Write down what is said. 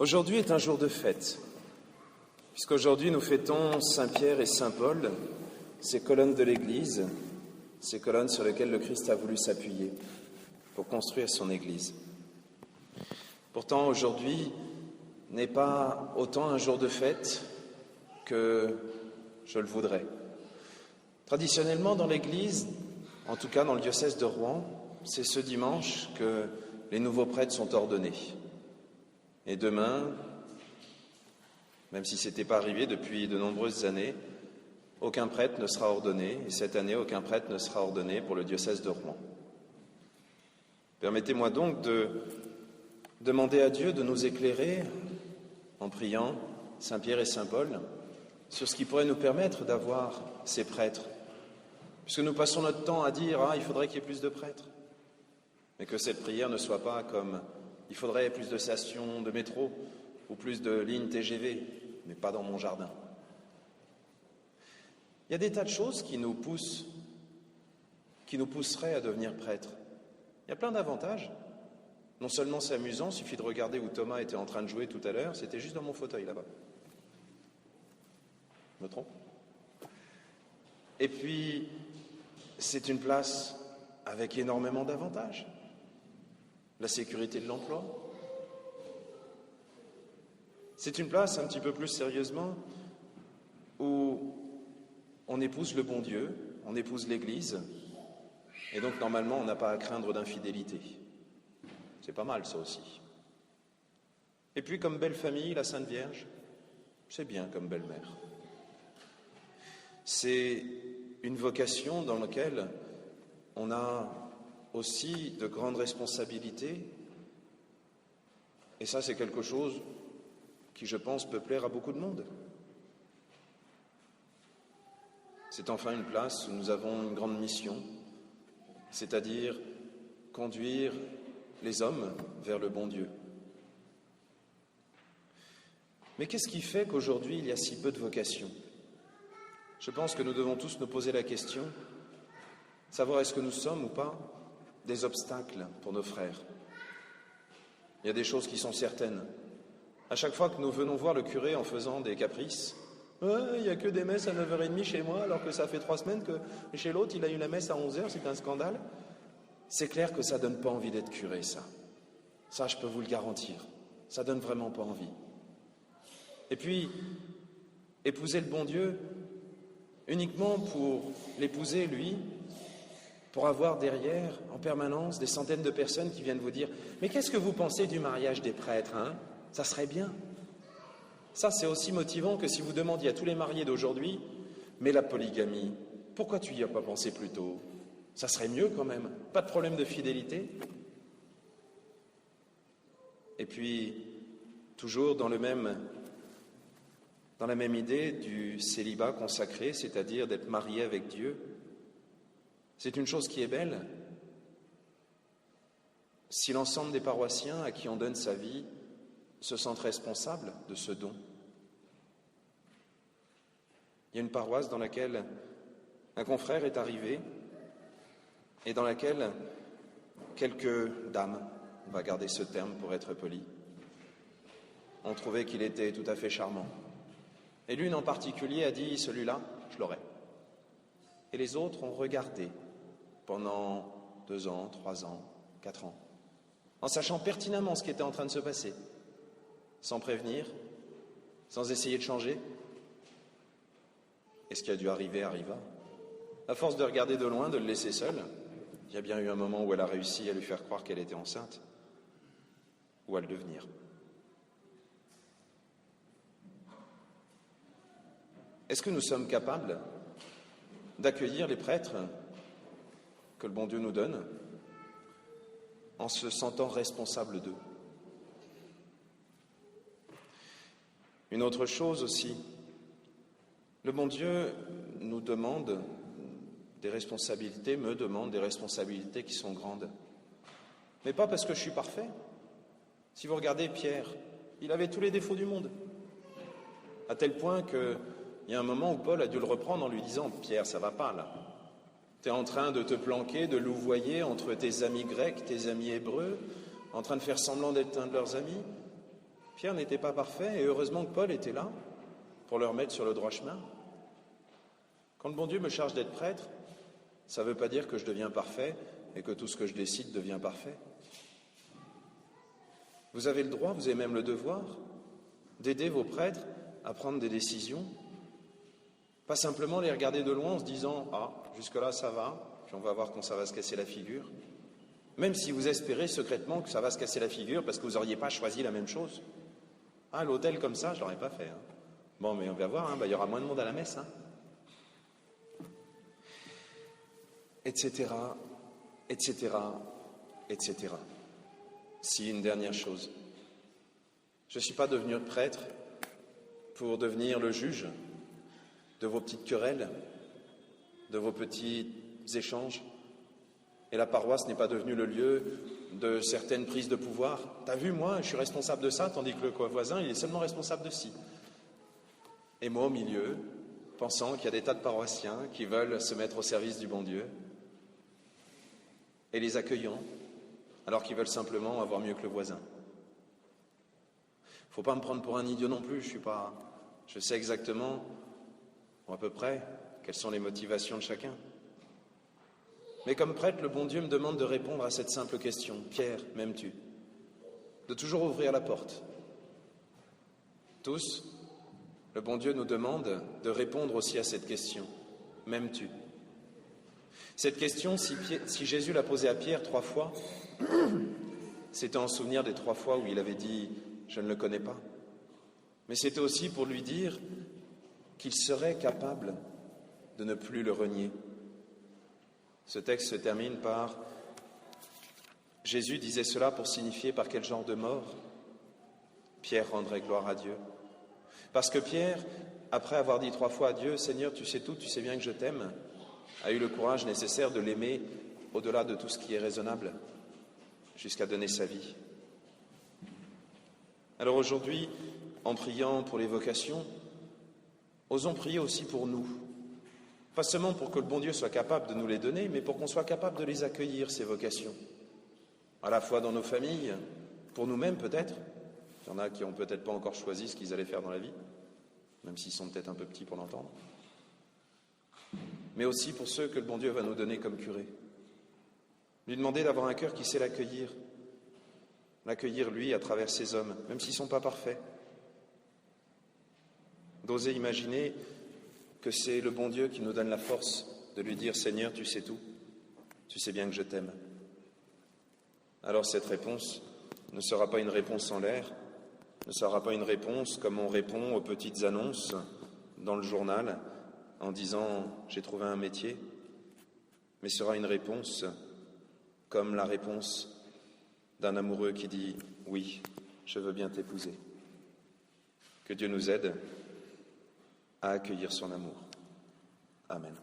Aujourd'hui est un jour de fête, puisqu'aujourd'hui nous fêtons Saint Pierre et Saint Paul, ces colonnes de l'Église, ces colonnes sur lesquelles le Christ a voulu s'appuyer pour construire son Église. Pourtant, aujourd'hui n'est pas autant un jour de fête que je le voudrais. Traditionnellement, dans l'Église, en tout cas dans le diocèse de Rouen, c'est ce dimanche que les nouveaux prêtres sont ordonnés. Et demain, même si ce n'était pas arrivé depuis de nombreuses années, aucun prêtre ne sera ordonné, et cette année, aucun prêtre ne sera ordonné pour le diocèse de Rouen. Permettez-moi donc de demander à Dieu de nous éclairer en priant Saint Pierre et Saint Paul sur ce qui pourrait nous permettre d'avoir ces prêtres. Puisque nous passons notre temps à dire « Ah, il faudrait qu'il y ait plus de prêtres », mais que cette prière ne soit pas comme « Il faudrait plus de stations de métro ou plus de lignes TGV, mais pas dans mon jardin ». Il y a des tas de choses qui nous pousseraient à devenir prêtres. Il y a plein d'avantages. Non seulement c'est amusant, il suffit de regarder où Thomas était en train de jouer tout à l'heure, c'était juste dans mon fauteuil là-bas. Je me trompe? Et puis, c'est une place avec énormément d'avantages. La sécurité de l'emploi. C'est une place, un petit peu plus sérieusement, où on épouse le bon Dieu, on épouse l'Église, et donc normalement on n'a pas à craindre d'infidélité. C'est pas mal ça aussi. Et puis comme belle famille, la Sainte Vierge, c'est bien comme belle-mère. C'est une vocation dans laquelle on a aussi de grandes responsabilités, et ça c'est quelque chose qui, je pense, peut plaire à beaucoup de monde. C'est enfin une place où nous avons une grande mission, c'est-à-dire conduire les hommes vers le bon Dieu. Mais qu'est-ce qui fait qu'aujourd'hui il y a si peu de vocations ? Je pense que nous devons tous nous poser la question, savoir est-ce que nous sommes ou pas des obstacles pour nos frères. Il y a des choses qui sont certaines. À chaque fois que nous venons voir le curé en faisant des caprices, il n'y a que des messes à 9h30 chez moi, alors que ça fait 3 semaines que chez l'autre, il a eu la messe à 11h, c'est un scandale. C'est clair que ça ne donne pas envie d'être curé, ça. Ça, je peux vous le garantir. Ça ne donne vraiment pas envie. Et puis, épouser le bon Dieu, uniquement pour l'épouser, lui, pour avoir derrière, en permanence, des centaines de personnes qui viennent vous dire « Mais qu'est-ce que vous pensez du mariage des prêtres, hein ? Ça serait bien ». Ça, c'est aussi motivant que si vous demandiez à tous les mariés d'aujourd'hui « Mais la polygamie, pourquoi tu n'y as pas pensé plus tôt ? Ça serait mieux quand même, pas de problème de fidélité ». Et puis, toujours dans la même idée du célibat consacré, c'est-à-dire d'être marié avec Dieu, c'est une chose qui est belle. Si l'ensemble des paroissiens à qui on donne sa vie se sentent responsables de ce don. Il y a une paroisse dans laquelle un confrère est arrivé et dans laquelle quelques dames, on va garder ce terme pour être poli, ont trouvé qu'il était tout à fait charmant. Et l'une en particulier a dit « celui-là, je l'aurai ». Et les autres ont regardé pendant 2 ans, 3 ans, 4 ans, en sachant pertinemment ce qui était en train de se passer, sans prévenir, sans essayer de changer. Et ce qui a dû arriver arriva. À force de regarder de loin, de le laisser seul, il y a bien eu un moment où elle a réussi à lui faire croire qu'elle était enceinte, ou à le devenir. Est-ce que nous sommes capables d'accueillir les prêtres que le bon Dieu nous donne en se sentant responsables d'eux? Une autre chose aussi, le bon Dieu nous demande des responsabilités, me demande des responsabilités qui sont grandes. Mais pas parce que je suis parfait. Si vous regardez Pierre, il avait tous les défauts du monde. À tel point qu'il y a un moment où Paul a dû le reprendre en lui disant « Pierre, ça va pas là. Tu es en train de te planquer, de louvoyer entre tes amis grecs, tes amis hébreux, en train de faire semblant d'être un de leurs amis. Pierre n'était pas parfait, et heureusement que Paul était là pour le remettre sur le droit chemin. Quand le bon Dieu me charge d'être prêtre, ça ne veut pas dire que je deviens parfait et que tout ce que je décide devient parfait. Vous avez le droit, vous avez même le devoir d'aider vos prêtres à prendre des décisions. Pas simplement les regarder de loin en se disant « Ah, jusque-là ça va, puis on va voir quand ça va se casser la figure ». Même si vous espérez secrètement que ça va se casser la figure parce que vous n'auriez pas choisi la même chose. Ah, l'hôtel comme ça, je ne l'aurais pas fait. Bon, mais on va voir, il y aura moins de monde à la messe. Etc., etc., etc. Si, une dernière chose. Je ne suis pas devenu prêtre pour devenir le juge de vos petites querelles, de vos petits échanges. Et la paroisse n'est pas devenue le lieu de certaines prises de pouvoir. T'as vu, moi, je suis responsable de ça, tandis que le voisin, il est seulement responsable de ci. Et moi, au milieu, pensant qu'il y a des tas de paroissiens qui veulent se mettre au service du bon Dieu, et les accueillant, alors qu'ils veulent simplement avoir mieux que le voisin. Il ne faut pas me prendre pour un idiot non plus, je sais exactement, ou à peu près, quelles sont les motivations de chacun. Mais comme prêtre, le bon Dieu me demande de répondre à cette simple question. Pierre, m'aimes-tu? De toujours ouvrir la porte. Tous, le bon Dieu nous demande de répondre aussi à cette question. M'aimes-tu? Cette question, si Jésus l'a posée à Pierre 3 fois, c'était en souvenir des 3 fois où il avait dit « Je ne le connais pas ». Mais c'était aussi pour lui dire qu'il serait capable de ne plus le renier. Ce texte se termine par « Jésus disait cela pour signifier par quel genre de mort Pierre rendrait gloire à Dieu. » Parce que Pierre, après avoir dit 3 fois à Dieu « Seigneur, tu sais tout, tu sais bien que je t'aime », a eu le courage nécessaire de l'aimer au-delà de tout ce qui est raisonnable, jusqu'à donner sa vie. Alors aujourd'hui, en priant pour les vocations, osons prier aussi pour nous. Pas seulement pour que le bon Dieu soit capable de nous les donner, mais pour qu'on soit capable de les accueillir, ces vocations. À la fois dans nos familles, pour nous-mêmes peut-être. Il y en a qui n'ont peut-être pas encore choisi ce qu'ils allaient faire dans la vie, même s'ils sont peut-être un peu petits pour l'entendre. Mais aussi pour ceux que le bon Dieu va nous donner comme curé. Lui demander d'avoir un cœur qui sait l'accueillir lui à travers ses hommes, même s'ils ne sont pas parfaits. D'oser imaginer que c'est le bon Dieu qui nous donne la force de lui dire « Seigneur, tu sais tout, tu sais bien que je t'aime ». Alors cette réponse ne sera pas une réponse en l'air, ne sera pas une réponse comme on répond aux petites annonces dans le journal en disant « j'ai trouvé un métier », mais sera une réponse comme la réponse d'un amoureux qui dit « oui, je veux bien t'épouser ». Que Dieu nous aide à accueillir son amour. Amen.